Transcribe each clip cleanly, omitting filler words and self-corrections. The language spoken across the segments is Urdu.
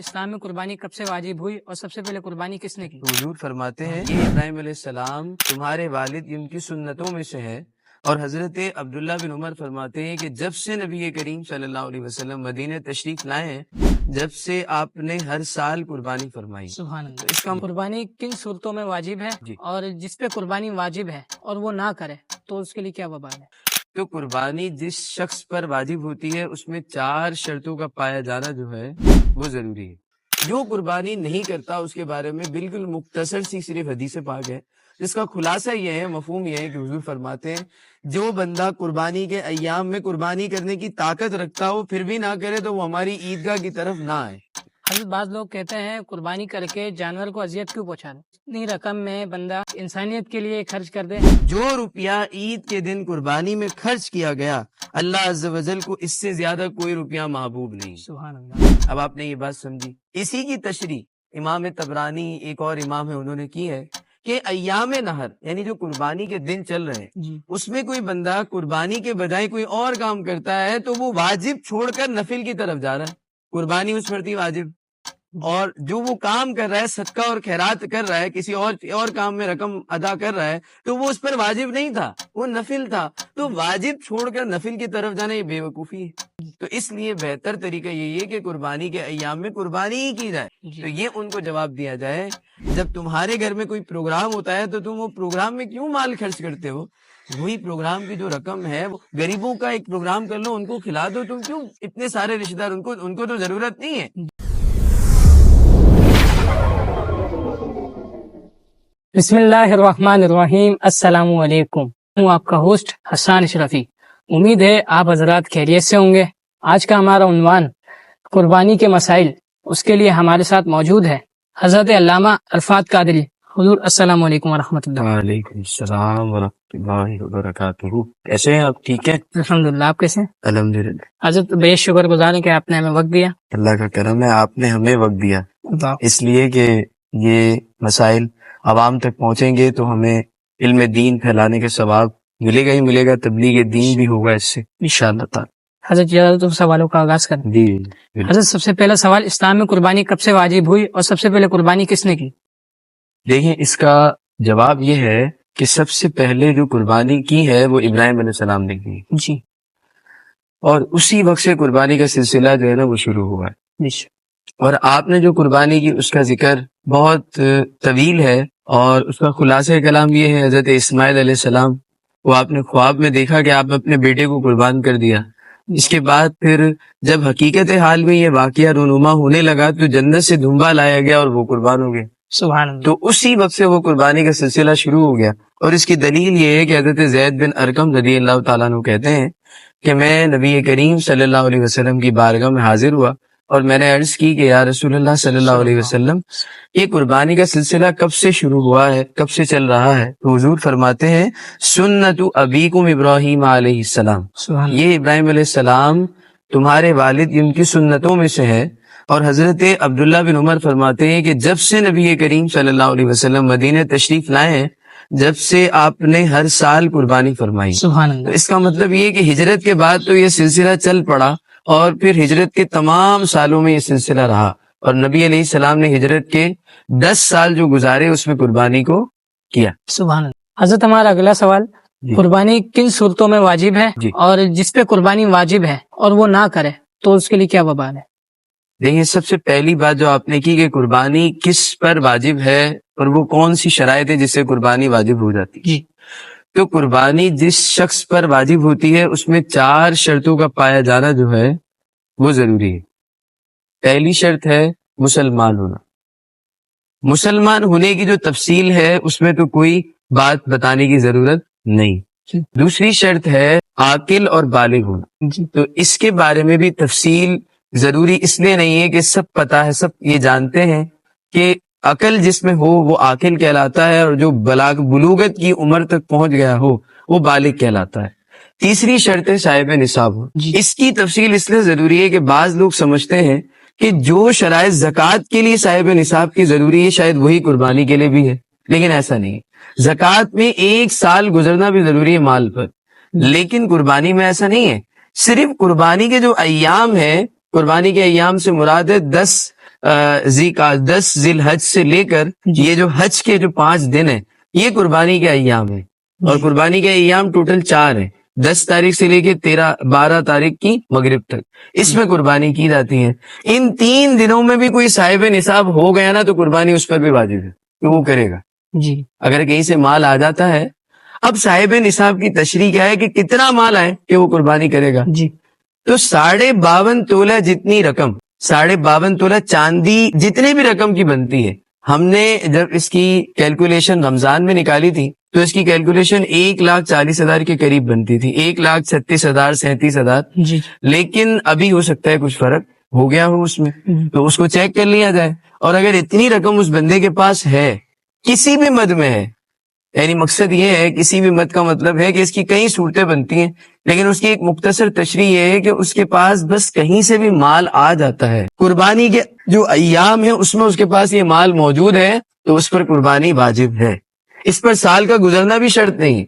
اسلام میں قربانی کب سے واجب ہوئی اور سب سے پہلے قربانی کس نے کی؟ حضور فرماتے ہیں کہ ابراہیم علیہ السلام تمہارے والد ان کی سنتوں میں سے ہے، اور حضرت عبداللہ بن عمر فرماتے ہیں کہ جب سے نبی کریم صلی اللہ علیہ وسلم مدینہ تشریف لائے ہیں، جب سے آپ نے ہر سال قربانی فرمائی۔ سبحان اللہ۔ اس کا قربانی کن صورتوں میں واجب ہے جی اور جس پہ قربانی واجب ہے اور وہ نہ کرے تو اس کے لیے کیا وبال ہے؟ تو قربانی جس شخص پر واجب ہوتی ہے اس میں 4 شرطوں کا پایا جانا جو ہے وہ ضروری ہے۔ جو قربانی نہیں کرتا اس کے بارے میں بالکل مختصر سی صرف حدیث پاک ہے، جس کا خلاصہ یہ ہے، مفہوم یہ ہے کہ حضور فرماتے ہیں جو بندہ قربانی کے ایام میں قربانی کرنے کی طاقت رکھتا ہو پھر بھی نہ کرے تو وہ ہماری عیدگاہ کی طرف نہ آئے۔ حضرت بعض لوگ کہتے ہیں قربانی کر کے جانور کو اذیت کیوں پہنچا دے، اتنی رقم میں بندہ انسانیت کے لیے خرچ کر دے۔ جو روپیہ عید کے دن قربانی میں خرچ کیا گیا اللہ عز و جل کو اس سے زیادہ کوئی روپیہ محبوب نہیں۔ سبحان اللہ۔ اب آپ نے یہ بات سمجھی، اسی کی تشریح امام طبرانی ایک اور امام ہے انہوں نے کی ہے کہ ایام نہر یعنی جو قربانی کے دن چل رہے ہیں جی اس میں کوئی بندہ قربانی کے بجائے کوئی اور کام کرتا ہے تو وہ واجب چھوڑ کر نفل کی طرف جا رہا ہے، قربانی اس پر تھی واجب، اور جو وہ کام کر رہا ہے صدقہ اور خیرات کر رہا ہے، کسی اور کام میں رقم ادا کر رہا ہے تو وہ اس پر واجب نہیں تھا، وہ نفل تھا، تو واجب چھوڑ کر نفل کی طرف جانا یہ بے وقوفی ہے۔ تو اس لیے بہتر طریقہ یہی ہے کہ قربانی کے ایام میں قربانی ہی کی جائے۔ تو یہ ان کو جواب دیا جائے جب تمہارے گھر میں کوئی پروگرام ہوتا ہے تو تم وہ پروگرام میں کیوں مال خرچ کرتے ہو؟ وہی پروگرام کی جو رقم ہے وہ غریبوں کا ایک پروگرام کر لو، ان کو کھلا دو، تم کیوں اتنے سارے رشتہ دار، ان کو تو ضرورت نہیں ہے۔ بسم اللہ الرحمن الرحیم۔ السلام علیکم، ہوں آپ کا ہوسٹ حسان اشرفی۔ امید ہے آپ حضرات خیریت سے ہوں گے۔ آج کا ہمارا عنوان قربانی کے مسائل، اس کے لیے ہمارے ساتھ موجود ہے حضرت علامہ عرفات قادری۔ حضور السلام علیکم ورحمۃ اللہ۔ وعلیکم السلام ورحمۃ اللہ وبرکاتہ۔ کیسے ہیں آپ؟ ٹھیک ہے الحمدللہ، آپ کیسے ہیں؟ الحمدللہ، حضرت بے شکر گزار ہیں کہ آپ نے ہمیں وقت دیا۔ اللہ کا کرم ہے، آپ نے ہمیں وقت دیا اس لیے کہ یہ مسائل عوام تک پہنچیں گے تو ہمیں علم دین پھیلانے کا ثواب ملے گا ہی ملے گا، تبلیغ دین بھی ہوگا اس سے انشاءاللہ تعالی۔ حضرت سوالوں کا آغاز کریں۔ جی حضرت سب سے پہلا سوال، اسلام میں قربانی کب سے واجب ہوئی اور سب سے پہلے قربانی کس نے کی؟ دیکھیں، اس کا جواب یہ ہے کہ سب سے پہلے جو قربانی کی ہے وہ ابراہیم علیہ السلام نے کی، جی اور اسی وقت سے قربانی کا سلسلہ جو ہے نا وہ شروع ہوا ہے۔ جی اور آپ نے جو قربانی کی اس کا ذکر بہت طویل ہے، اور اس کا خلاصہ کلام یہ ہے حضرت اسماعیل علیہ السلام وہ آپ نے خواب میں دیکھا کہ آپ اپنے بیٹے کو قربان کر دیا۔ اس کے بعد پھر جب حقیقت حال میں یہ واقعہ رونما ہونے لگا تو جنت سے دھنبا لایا گیا اور وہ قربان ہو گیا۔ سبحان اللہ۔ تو اسی وقت سے وہ قربانی کا سلسلہ شروع ہو گیا، اور اس کی دلیل یہ ہے کہ حضرت زید بن ارقم رضی اللہ تعالیٰ عنہ کہتے ہیں کہ میں نبی کریم صلی اللہ علیہ وسلم کی بارگاہ میں حاضر ہوا اور میں نے عرض کی کہ یا رسول اللہ صلی اللہ علیہ وسلم، یہ قربانی کا سلسلہ کب سے شروع ہوا ہے، کب سے چل رہا ہے؟ تو حضور فرماتے ہیں سنت ابیکم ابراہیم علیہ السلام، سبحان اللہ۔ یہ ابراہیم علیہ السلام تمہارے والد ان کی سنتوں میں سے ہے۔ اور حضرت عبداللہ بن عمر فرماتے ہیں کہ جب سے نبی کریم صلی اللہ علیہ وسلم مدینہ تشریف لائے ہیں، جب سے آپ نے ہر سال قربانی فرمائی۔ سبحان تو اللہ۔ اس کا مطلب یہ کہ ہجرت کے بعد تو یہ سلسلہ چل پڑا، اور پھر ہجرت کے تمام سالوں میں یہ سلسلہ رہا، اور نبی علیہ السلام نے ہجرت کے 10 سال جو گزارے اس میں قربانی کو کیا۔ سبحان اللہ۔ حضرت ہمارا اگلا سوال، جی قربانی کن صورتوں میں واجب ہے جی اور جس پہ قربانی واجب ہے اور وہ نہ کرے تو اس کے لیے کیا وبال ہے؟ دیکھیں، سب سے پہلی بات جو آپ نے کی کہ قربانی کس پر واجب ہے اور وہ کون سی شرائط ہے جس سے قربانی واجب ہو جاتی ہے۔ جی تو قربانی جس شخص پر واجب ہوتی ہے اس میں 4 شرطوں کا پایا جانا جو ہے وہ ضروری ہے۔ پہلی شرط ہے مسلمان ہونا۔ مسلمان ہونے کی جو تفصیل ہے اس میں تو کوئی بات بتانے کی ضرورت نہیں۔ دوسری شرط ہے عاقل اور بالغ ہونا۔ جی تو اس کے بارے میں بھی تفصیل ضروری اس لیے نہیں ہے کہ سب پتہ ہے، سب یہ جانتے ہیں کہ عقل جس میں ہو وہ عاقل کہلاتا ہے، اور جو بلوغت کی عمر تک پہنچ گیا ہو وہ بالغ کہلاتا ہے۔ تیسری شرط ہے صاحب نصاب ہو۔ جی اس کی تفصیل اس لیے ضروری ہے کہ بعض لوگ سمجھتے ہیں کہ جو شرائط زکوٰۃ کے لیے صاحب نصاب کی ضروری ہے شاید وہی قربانی کے لیے بھی ہے، لیکن ایسا نہیں ہے۔ زکوٰۃ میں 1 سال گزرنا بھی ضروری ہے مال پر، لیکن قربانی میں ایسا نہیں ہے۔ صرف قربانی کے جو ایام ہے، قربانی کے ایام سے مراد ہے 10 10 ذی الحج سے لے کر یہ جو حج کے جو 5 دن ہیں یہ قربانی کے ایام ہیں. اور قربانی کے ایام ٹوٹل 4 ہیں. 10 تاریخ سے لے کے 12 تاریخ کی مغرب تک اس میں قربانی کی جاتی ہے. ان 3 دنوں میں بھی کوئی صاحب نصاب ہو گیا نا تو قربانی اس پر بھی واجب ہے کہ وہ کرے گا. جی اگر کہیں سے مال آ جاتا ہے, اب صاحب نصاب کی تشریح کیا ہے کہ کتنا مال آئے کہ وہ قربانی کرے گا. جی تو 52.5 تولہ جتنی رقم, 52.5 تولہ چاندی جتنے بھی رقم کی بنتی ہے, ہم نے جب اس کی کیلکولیشن رمضان میں نکالی تھی تو اس کی کیلکولیشن 1,40,000 کے قریب بنتی تھی, 1,36,000 37,000. جی لیکن ابھی ہو سکتا ہے کچھ فرق ہو گیا ہو اس میں, تو اس کو چیک کر لیا جائے. اور اگر اتنی رقم اس بندے کے پاس ہے, کسی بھی مد میں ہے, یعنی مقصد یہ ہے کسی بھی مد کا مطلب ہے کہ اس کی کئی صورتیں بنتی ہیں, لیکن اس کی ایک مختصر تشریح یہ ہے کہ اس کے پاس بس کہیں سے بھی مال آ جاتا ہے, قربانی کے جو ایام ہے اس میں اس کے پاس یہ مال موجود ہے تو اس پر قربانی واجب ہے. اس پر سال کا گزرنا بھی شرط نہیں.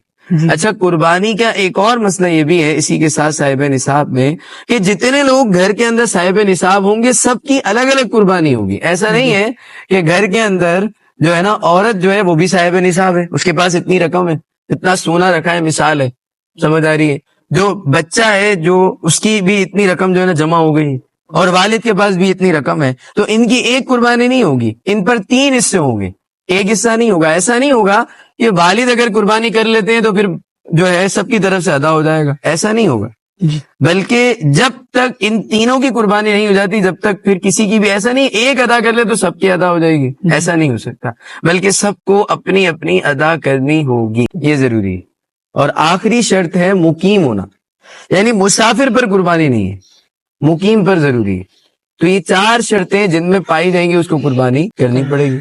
اچھا, قربانی کا ایک اور مسئلہ یہ بھی ہے اسی کے ساتھ صاحب نصاب میں کہ جتنے لوگ گھر کے اندر صاحب نصاب ہوں گے سب کی الگ الگ قربانی ہوگی. ایسا نہیں ہے کہ گھر کے اندر جو ہے نا عورت جو ہے وہ بھی صاحب نصاب ہے, اس کے پاس اتنی رقم ہے, اتنا سونا رکھا ہے, مثال ہے, سمجھ آ رہی ہے. جو بچہ ہے جو اس کی بھی اتنی رقم جو ہے نا جمع ہو گئی اور والد کے پاس بھی اتنی رقم ہے, تو ان کی ایک قربانی نہیں ہوگی, ان پر 3 حصے ہوں گے, ایک حصہ نہیں ہوگا. ایسا نہیں ہوگا کہ والد اگر قربانی کر لیتے ہیں تو پھر جو ہے سب کی طرف سے ادا ہو جائے گا, ایسا نہیں ہوگا. بلکہ جب تک ان تینوں کی قربانی نہیں ہو جاتی جب تک پھر کسی کی بھی, ایسا نہیں ایک ادا کر لے تو سب کی ادا ہو جائے گی, ایسا نہیں ہو سکتا, بلکہ سب کو اپنی اپنی ادا کرنی ہوگی, یہ ضروری ہے. اور آخری شرط ہے مقیم ہونا, یعنی مسافر پر قربانی نہیں ہے, مقیم پر ضروری ہے. تو یہ 4 شرطیں جن میں پائی جائیں گی اس کو قربانی کرنی پڑے گی.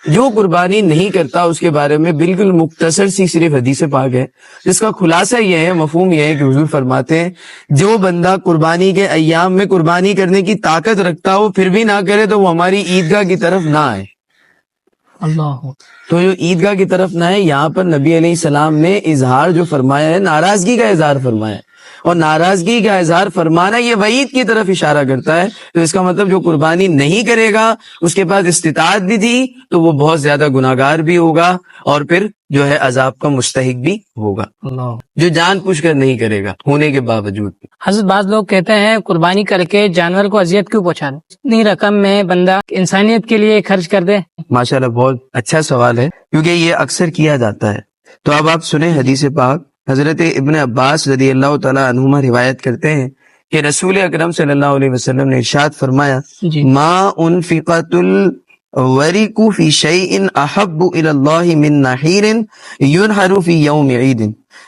جو قربانی نہیں کرتا اس کے بارے میں بالکل مختصر سی صرف حدیث پاک ہے, جس کا خلاصہ یہ ہے, مفہوم یہ ہے کہ حضور فرماتے ہیں جو بندہ قربانی کے ایام میں قربانی کرنے کی طاقت رکھتا ہو پھر بھی نہ کرے تو وہ ہماری عیدگاہ کی طرف نہ آئے. اللہ, تو جو عیدگاہ کی طرف نہ آئے, یہاں پر نبی علیہ السلام نے اظہار جو فرمایا ہے ناراضگی کا اظہار فرمایا ہے, اور ناراضگی کا اظہار فرمانا یہ وعید کی طرف اشارہ کرتا ہے. تو اس کا مطلب جو قربانی نہیں کرے گا اس کے پاس استطاعت بھی تھی تو وہ بہت زیادہ گناہگار بھی ہوگا اور پھر جو ہے عذاب کا مستحق بھی ہوگا, اللہ. جو جان پوچھ کر نہیں کرے گا ہونے کے باوجود. حضرت بعض لوگ کہتے ہیں قربانی کر کے جانور کو اذیت کیوں پہنچانا, اتنی رقم میں بندہ انسانیت کے لیے خرچ کر دے. ماشاءاللہ بہت اچھا سوال ہے کیونکہ یہ اکثر کیا جاتا ہے. تو اب آپ سنیں حدیث پاک. حضرت ابن عباس رضی اللہ تعالیٰ عنہما روایت کرتے ہیں کہ رسول اکرم صلی اللہ علیہ وسلم نے ارشاد فرمایا جی ما انفقت الورق فی شیء احب الی اللہ من نحیر ینحر فی یوم عید.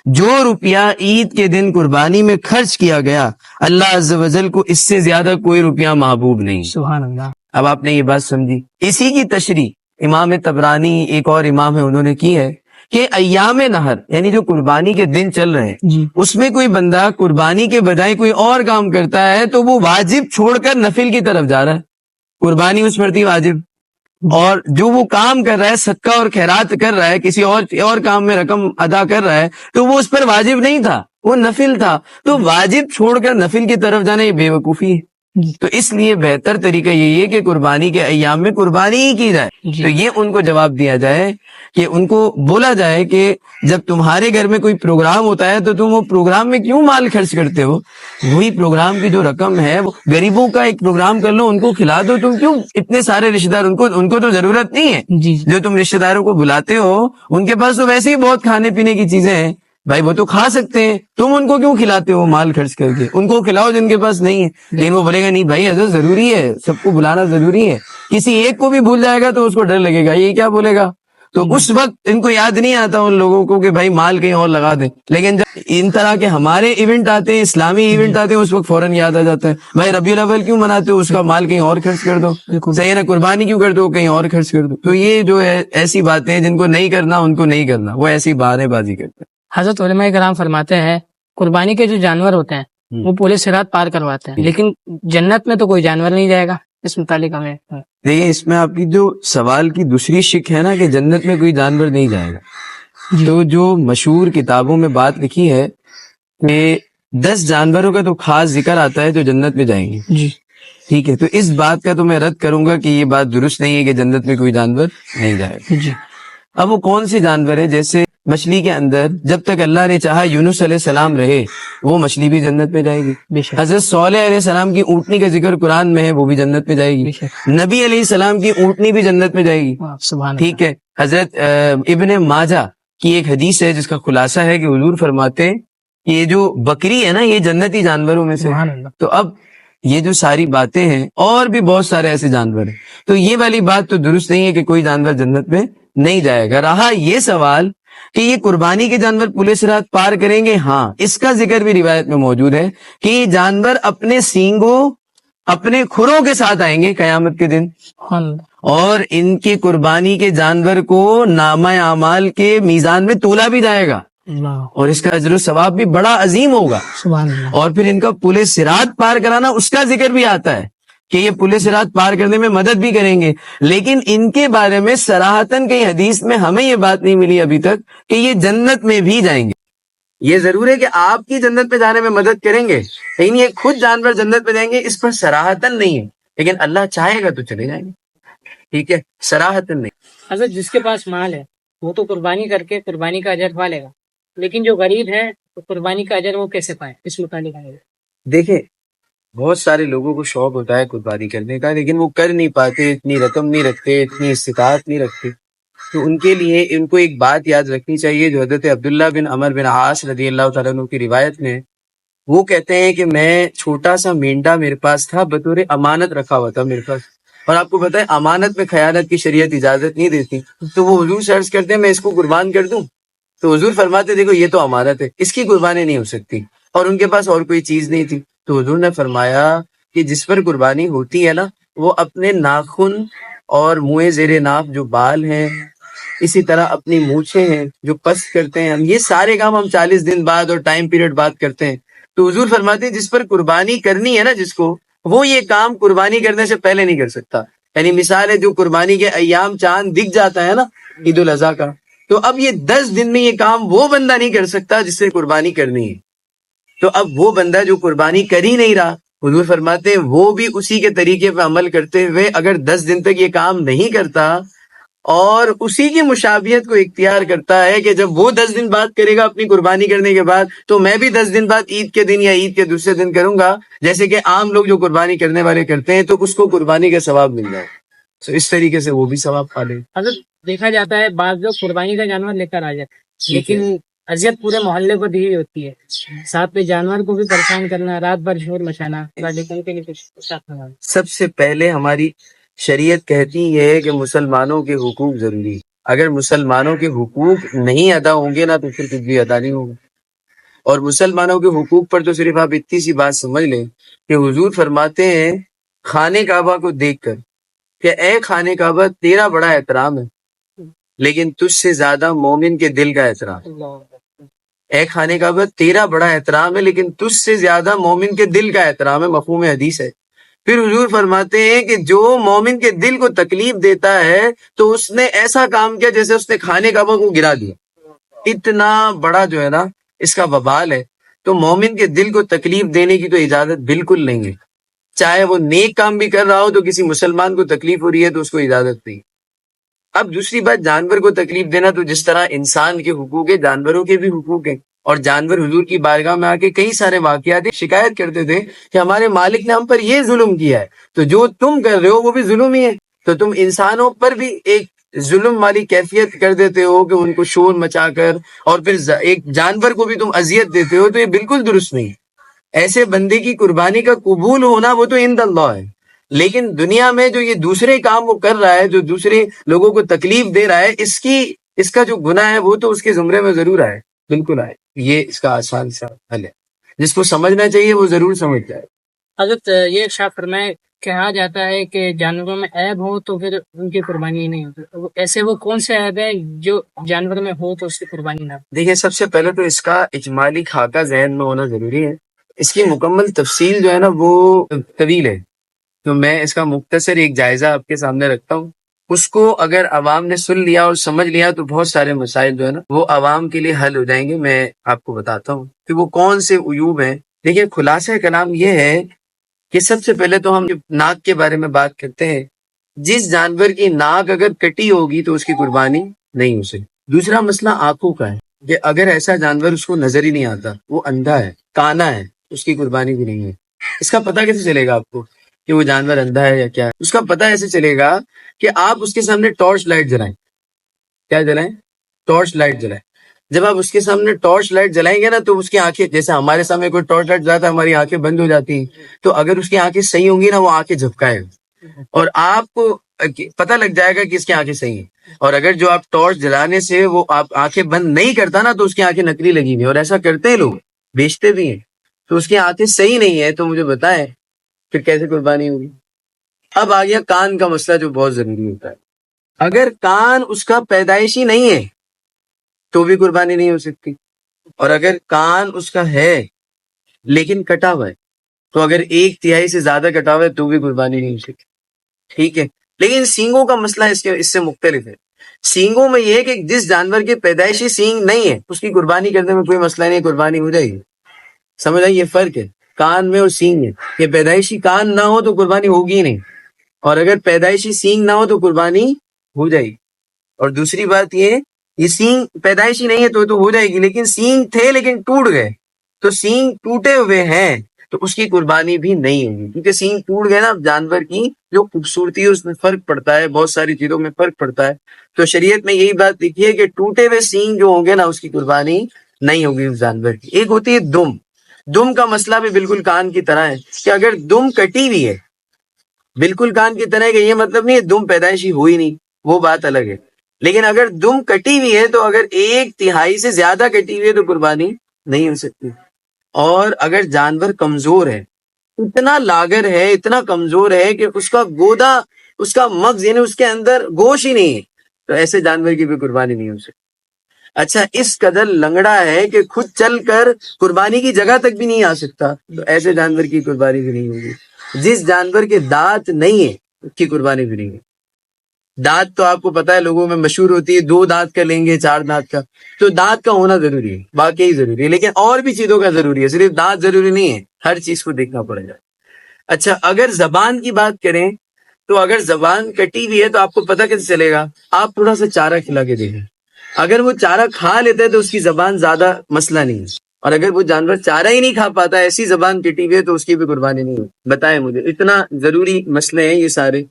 جو روپیہ عید کے دن قربانی میں خرچ کیا گیا اللہ عز و جل کو اس سے زیادہ کوئی روپیہ محبوب نہیں. سبحان اللہ. اب آپ نے یہ بات سمجھی. اسی کی تشریح امام طبرانی ایک اور امام ہے انہوں نے کی ہے کہ ایام نہر یعنی جو قربانی کے دن چل رہے ہیں جی اس میں کوئی بندہ قربانی کے بجائے کوئی اور کام کرتا ہے تو وہ واجب چھوڑ کر نفل کی طرف جا رہا ہے. قربانی اس پر تھی واجب, اور جو وہ کام کر رہا ہے صدقہ اور خیرات کر رہا ہے, کسی اور کام میں رقم ادا کر رہا ہے تو وہ اس پر واجب نہیں تھا, وہ نفل تھا. تو واجب چھوڑ کر نفل کی طرف جانا یہ بے وقوفی ہے. تو اس لیے بہتر طریقہ یہی ہے کہ قربانی کے ایام میں قربانی ہی کی جائے. تو یہ ان کو جواب دیا جائے کہ ان کو بولا جائے کہ جب تمہارے گھر میں کوئی پروگرام ہوتا ہے تو تم وہ پروگرام میں کیوں مال خرچ کرتے ہو, وہی پروگرام کی جو رقم ہے وہ غریبوں کا ایک پروگرام کر لو, ان کو کھلا دو. تم کیوں اتنے سارے رشتے دار, ان کو تو ضرورت نہیں ہے. جی جو تم رشتے داروں کو بلاتے ہو ان کے پاس تو ویسے ہی بہت کھانے پینے کی چیزیں ہیں بھائی, وہ تو کھا سکتے ہیں, تم ان کو کیوں کھلاتے ہو مال خرچ کر کے. ان کو کھلاؤ جن کے پاس نہیں ہے. لیکن وہ بولے گا نہیں بھائی حضرت ضروری ہے, سب کو بلانا ضروری ہے. کسی ایک کو بھی بھول جائے گا تو اس کو ڈر لگے گا یہ کیا بولے گا. تو اس وقت ان کو یاد نہیں آتا ان لوگوں کو کہ بھائی مال کہیں اور لگا دیں. لیکن جب ان طرح کے ہمارے ایونٹ آتے ہیں, اسلامی ایونٹ آتے ہیں, اس وقت فوراً یاد آ جاتا ہے بھائی ربیع الاول کیوں مناتے ہو, اس کا مال کہیں اور خرچ کر دو. صحیح ہے نا, قربانی کیوں کر دو, کہیں اور خرچ کر دو. تو یہ جو ہے ایسی باتیں ہیں جن کو نہیں کرنا ان کو نہیں کرنا, وہ ایسی بہانے بازی کرتے ہیں. حضرت علماء کرام فرماتے ہیں قربانی کے جو جانور ہوتے ہیں وہ پولیس صراط پار کرواتے ہیں, لیکن جنت میں تو کوئی جانور نہیں جائے گا. اس متعلق ہمیں دیکھیں اس میں آپ کی جو سوال کی دوسری شق ہے نا کہ جنت میں کوئی جانور نہیں جائے گا, تو جو مشہور کتابوں میں بات لکھی ہے کہ 10 جانوروں کا تو خاص ذکر آتا ہے جو جنت میں جائیں گے. جی ٹھیک ہے، تو اس بات کا تو میں رد کروں گا کہ یہ بات درست نہیں ہے کہ جنت میں کوئی جانور نہیں جائے گا۔ جی اب وہ کون سے جانور ہے؟ جیسے مچھلی کے اندر جب تک اللہ نے چاہا یونس علیہ السلام رہے، وہ مچھلی بھی جنت میں جائے گی۔ بے شک حضرت صالح علیہ السلام کی اونٹنی کا ذکر قرآن میں ہے، وہ بھی جنت میں جائے گی۔ بے شک نبی علیہ السلام کی اونٹنی بھی جنت میں جائے گی۔ سبحان ٹھیک ہے، حضرت ابن ماجہ کی ایک حدیث ہے جس کا خلاصہ ہے کہ حضور فرماتے ہیں کہ یہ جو بکری ہے نا، یہ جنتی جانوروں میں سے۔ سبحان اللہ۔ تو اب یہ جو ساری باتیں ہیں، اور بھی بہت سارے ایسے جانور ہیں، تو یہ والی بات تو درست نہیں ہے کہ کوئی جانور جنت میں نہیں جائے گا۔ رہا یہ سوال کہ یہ قربانی کے جانور پل صراط پار کریں گے، ہاں اس کا ذکر بھی روایت میں موجود ہے کہ یہ جانور اپنے سینگوں، اپنے کھروں کے ساتھ آئیں گے قیامت کے دن، سبحان اللہ۔ اور ان کی قربانی کے جانور کو نامہ اعمال کے میزان میں تولا بھی جائے گا، اللہ اور اس کا اجر و ثواب بھی بڑا عظیم ہوگا۔ سبحان اللہ۔ اور پھر ان کا پل صراط پار کرانا، اس کا ذکر بھی آتا ہے کہ یہ پل صراط پار کرنے میں مدد بھی کریں گے، لیکن ان کے بارے میں صراحتاً کئی حدیث میں ہمیں یہ بات نہیں ملی ابھی تک کہ یہ جنت میں بھی جائیں گے۔ یہ ضرور ہے کہ آپ کی جنت میں جانے میں مدد کریں گے، لیکن یہ خود جانور جنت میں جائیں گے اس پر صراحتاً نہیں ہے، لیکن اللہ چاہے گا تو چلے جائیں گے۔ ٹھیک ہے، صراحتاً نہیں۔ حضرت جس کے پاس مال ہے وہ تو قربانی کر کے قربانی کا اجر پا لے گا، لیکن جو غریب ہے تو قربانی کا اجر وہ کیسے پائے؟ اس متعلق ہے۔ دیکھیں، بہت سارے لوگوں کو شوق ہوتا ہے قربانی کرنے کا، لیکن وہ کر نہیں پاتے، اتنی رقم نہیں رکھتے، اتنی استطاعت نہیں رکھتے، تو ان کے لیے ان کو ایک بات یاد رکھنی چاہیے جو حضرت عبداللہ بن عمر بن عاص رضی اللہ تعالیٰ عنہ کی روایت میں وہ کہتے ہیں کہ میں چھوٹا سا مینڈا میرے پاس تھا، بطور امانت رکھا ہوا تھا میرے پاس، اور آپ کو پتہ ہے امانت میں خیانت کی شریعت اجازت نہیں دیتی، تو وہ حضور سے عرض کرتے ہیں میں اس کو قربان کر دوں، تو حضور فرماتے دیکھو یہ تو امانت ہے، اس کی قربانی نہیں ہو سکتی، اور ان کے پاس اور کوئی چیز نہیں تھی، تو حضور نے فرمایا کہ جس پر قربانی ہوتی ہے نا، وہ اپنے ناخن اور منہ زیر ناف جو بال ہیں، اسی طرح اپنی مونچھیں ہیں جو پست کرتے ہیں ہم، یہ سارے کام ہم 40 دن بعد اور ٹائم پیریڈ بعد کرتے ہیں، تو حضور فرماتے ہیں جس پر قربانی کرنی ہے نا جس کو، وہ یہ کام قربانی کرنے سے پہلے نہیں کر سکتا۔ یعنی مثال ہے جو قربانی کے ایام چاند دکھ جاتا ہے نا عید الاضحیٰ کا، تو اب یہ 10 دن میں یہ کام وہ بندہ نہیں کر سکتا جس سے قربانی کرنی ہے، تو اب وہ بندہ جو قربانی کر ہی نہیں رہا، حضور فرماتے ہیں وہ بھی اسی کے طریقے پہ عمل کرتے ہوئے اگر 10 دن تک یہ کام نہیں کرتا اور اسی کی مشابہت کو اختیار کرتا ہے کہ جب وہ 10 دن بعد کرے گا اپنی قربانی کرنے کے بعد، تو میں بھی 10 دن بعد عید کے دن یا عید کے دوسرے دن کروں گا، جیسے کہ عام لوگ جو قربانی کرنے والے کرتے ہیں، تو اس کو قربانی کا ثواب مل جائے، تو اس طریقے سے وہ بھی ثواب پا لے۔ حضرت دیکھا جاتا ہے بعض لوگ قربانی کا جانور لے کر آ جاتے ہیں، لیکن اذیت پورے محلے کو دی ہوتی ہے، ساتھ میں جانور کو بھی پریشان کرنا، رات بھر شور مچانا، لیکن کے لیے کچھ ساتھ میں سب سے پہلے ہماری شریعت کہتی ہے کہ مسلمانوں کے حقوق ضروری ہے، اگر مسلمانوں کے حقوق نہیں ادا ہوں گے نا تو پھر کچھ بھی ادا نہیں ہوگا، اور مسلمانوں کے حقوق پر تو صرف آپ اتنی سی بات سمجھ لیں کہ حضور فرماتے ہیں خانہ کعبہ کو دیکھ کر کہ اے خانہ کعبہ تیرا بڑا احترام ہے لیکن تجھ سے زیادہ مومن کے دل کا احترام ہے، اے خانہ کعبہ تیرا بڑا احترام ہے لیکن تجھ سے زیادہ مومن کے دل کا احترام ہے، مفہوم حدیث ہے۔ پھر حضور فرماتے ہیں کہ جو مومن کے دل کو تکلیف دیتا ہے تو اس نے ایسا کام کیا جیسے اس نے خانہ کعبہ کو گرا دیا، اتنا بڑا جو ہے نا اس کا وبال ہے، تو مومن کے دل کو تکلیف دینے کی تو اجازت بالکل نہیں ہے، چاہے وہ نیک کام بھی کر رہا ہو، تو کسی مسلمان کو تکلیف ہو رہی ہے تو اس کو اجازت نہیں۔ اب دوسری بات، جانور کو تکلیف دینا، تو جس طرح انسان کے حقوق ہے جانوروں کے بھی حقوق ہیں، اور جانور حضور کی بارگاہ میں آ کے کئی سارے واقعات شکایت کرتے تھے کہ ہمارے مالک نے ہم پر یہ ظلم کیا ہے، تو جو تم کر رہے ہو وہ بھی ظلم ہی ہے، تو تم انسانوں پر بھی ایک ظلم والی کیفیت کر دیتے ہو کہ ان کو شور مچا کر، اور پھر ایک جانور کو بھی تم اذیت دیتے ہو، تو یہ بالکل درست نہیں۔ ایسے بندے کی قربانی کا قبول ہونا وہ تو عند اللہ ہے، لیکن دنیا میں جو یہ دوسرے کام وہ کر رہا ہے، جو دوسرے لوگوں کو تکلیف دے رہا ہے، اس کا جو گناہ ہے وہ تو اس کے زمرے میں ضرور آئے، بالکل آئے، یہ اس کا آسان سا حل ہے، جس کو سمجھنا چاہیے وہ ضرور سمجھ جائے۔ حضرت یہ ارشاد فرمائے، کہا جاتا ہے کہ جانوروں میں عیب ہو تو پھر ان کی قربانی نہیں ہوتی، ایسے وہ کون سے عیب ہے جو جانور میں ہو تو اس کی قربانی نہ ہو؟ دیکھیں، سب سے پہلے تو اس کا اجمالی خاکہ ذہن میں ہونا ضروری ہے، اس کی مکمل تفصیل جو ہے نا وہ طویل ہے، تو میں اس کا مختصر ایک جائزہ آپ کے سامنے رکھتا ہوں، اس کو اگر عوام نے سن لیا اور سمجھ لیا تو بہت سارے مسائل جو ہے نا وہ عوام کے لیے حل ہو جائیں گے۔ میں آپ کو بتاتا ہوں کہ وہ کون سے عیوب ہیں۔ دیکھیں، خلاصہ کلام یہ ہے کہ سب سے پہلے تو ہم ناک کے بارے میں بات کرتے ہیں. جس جانور کی ناک اگر کٹی ہوگی تو اس کی قربانی نہیں ہو سکتی. دوسرا مسئلہ آنکھوں کا ہے کہ اگر ایسا جانور اس کو نظر ہی نہیں آتا, وہ اندھا ہے, کانا ہے, اس کی قربانی بھی نہیں ہے. اس کا پتہ کیسے چلے گا آپ کو کہ وہ جانور اندھا ہے یا کیا ہے؟ اس کا پتہ ایسے چلے گا کہ آپ اس کے سامنے ٹارچ لائٹ جلائیں. کیا جلائیں؟ Torch light جلائیں. جب آپ اس کے سامنے ٹارچ لائٹ جلائیں گے نا تو اس کی آنکھیں, جیسے ہمارے سامنے کوئی ٹارچ لائٹ جلاتا ہے ہماری آنکھیں بند ہو جاتی ہیں, تو اگر اس کی آنکھیں صحیح ہوں گی نا وہ آنکھیں جھپکائے گا اور آپ کو پتہ لگ جائے گا کہ اس کی آنکھیں صحیح ہیں. اور اگر جو آپ ٹارچ جلانے سے وہ آپ آنکھیں بند نہیں کرتا نا تو اس کی آنکھیں نکلی لگی ہوئی, اور ایسا کرتے ہیں لوگ, بیچتے بھی ہیں, تو اس کی آنکھیں صحیح نہیں ہے, تو مجھے بتائیں پھر کیسے قربانی ہوگی. اب آ گیا کان کا مسئلہ جو بہت ضروری ہوتا ہے. اگر کان اس کا پیدائشی نہیں ہے تو بھی قربانی نہیں ہو سکتی, اور اگر کان اس کا ہے لیکن کٹا ہوا ہے, تو اگر 1/3 سے زیادہ کٹا ہوا ہے تو بھی قربانی نہیں ہو سکتی. ٹھیک ہے, لیکن سینگوں کا مسئلہ اس سے مختلف ہے. سینگوں میں یہ ہے کہ جس جانور کے پیدائشی سینگ نہیں ہے اس کی قربانی کرنے میں کوئی مسئلہ نہیں, قربانی ہو جائے گی. سمجھ آئی, یہ فرق ہے کان میں اور سینگ میں. یہ پیدائشی کان نہ ہو تو قربانی ہوگی ہی نہیں, اور اگر پیدائشی سینگ نہ ہو تو قربانی ہو جائے گی. اور دوسری بات یہ سینگ پیدائشی نہیں ہے تو ہو جائے گی, لیکن سینگ تھے لیکن ٹوٹ گئے, تو سینگ ٹوٹے ہوئے ہیں تو اس کی قربانی بھی نہیں ہوگی, کیونکہ سینگ ٹوٹ گئے نا, جانور کی جو خوبصورتی ہے اس میں فرق پڑتا ہے, بہت ساری چیزوں میں فرق پڑتا ہے. تو شریعت میں یہی بات لکھی ہے کہ ٹوٹے ہوئے سینگ جو ہوں گے نا اس کی قربانی نہیں ہوگی اس جانور کی. ایک ہوتی ہے دم کا مسئلہ بھی بالکل کان کی طرح ہے کہ اگر دم کٹی ہوئی ہے, بالکل کان کی طرح, کہ یہ مطلب نہیں ہے دم پیدائشی ہوئی نہیں, وہ بات الگ ہے. لیکن اگر دم کٹی ہوئی ہے تو اگر 1/3 سے زیادہ کٹی ہوئی ہے تو قربانی نہیں ہو سکتی. اور اگر جانور کمزور ہے, اتنا لاگر ہے, اتنا کمزور ہے کہ اس کا گودا, اس کا مغز یعنی اس کے اندر گوشت ہی نہیں ہے, تو ایسے جانور کی بھی قربانی نہیں ہو سکتی. اچھا, اس قدر لنگڑا ہے کہ خود چل کر قربانی کی جگہ تک بھی نہیں آ سکتا, تو ایسے جانور کی قربانی بھی نہیں ہوگی. جس جانور کے دانت نہیں ہے اس کی قربانی بھی نہیں ہے. دانت تو آپ کو پتا ہے لوگوں میں مشہور ہوتی ہے, 2 دانت کا لیں گے 4 دانت کا, تو دانت کا ہونا ضروری ہے, واقعی ضروری ہے, لیکن اور بھی چیزوں کا ضروری ہے, صرف دانت ضروری نہیں ہے, ہر چیز کو دیکھنا پڑے گا. اچھا, اگر زبان کی بات کریں تو اگر زبان کٹی ہوئی ہے تو آپ کو پتہ کیسے چلے گا؟ آپ تھوڑا سا چارہ کھلا کے دیکھیں, اگر وہ چارہ کھا لیتا ہے تو اس کی زبان زیادہ مسئلہ نہیں ہے, اور اگر وہ جانور چارہ ہی نہیں کھا پاتا, ایسی زبان کٹی ہوئی ہے, تو اس کی بھی قربانی نہیں ہے. بتائیں مجھے, اتنا ضروری مسئلے ہیں یہ سارے.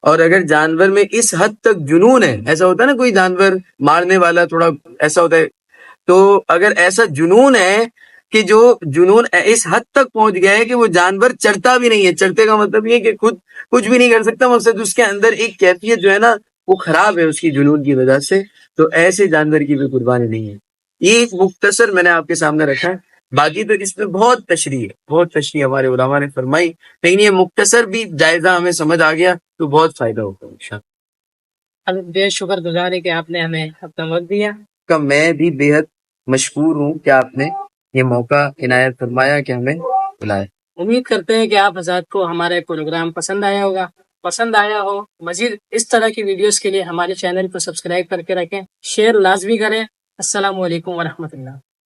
اور اگر جانور میں اس حد تک جنون ہے, ایسا ہوتا ہے نا کوئی جانور مارنے والا تھوڑا ایسا ہوتا ہے, تو اگر ایسا جنون ہے کہ جو جنون اس حد تک پہنچ گیا ہے کہ وہ جانور چڑھتا بھی نہیں ہے, چڑھتے کا مطلب یہ کہ خود کچھ بھی نہیں کر سکتا, مقصد اس کے اندر ایک کیفیت جو ہے نا وہ خراب ہے اس کی جنون کی وجہ سے, تو ایسے جانور کی بھی قربانی نہیں ہے. یہ ایک مختصر میں نے آپ کے سامنے رکھا ہے, باقی تو اس میں بہت تشریح ہمارے علماء نے فرمائی, لیکن یہ مختصر بھی جائزہ ہمیں سمجھ آ گیا تو بہت فائدہ ہوگا انشاءاللہ. بے شکر گزار ہے کہ آپ نے ہمیں اپنا وقت دیا. میں بھی بے حد مشکور ہوں کہ آپ نے یہ موقع عنایت فرمایا کہ ہمیں بلایا. امید کرتے ہیں کہ آپ حضرات کو ہمارا پروگرام پسند آیا ہوگا. پسند آیا ہو, مزید اس طرح کی ویڈیوز کے لیے ہمارے چینل کو سبسکرائب کر کے رکھیں, شیئر لازمی کریں. السلام علیکم ورحمۃ اللہ.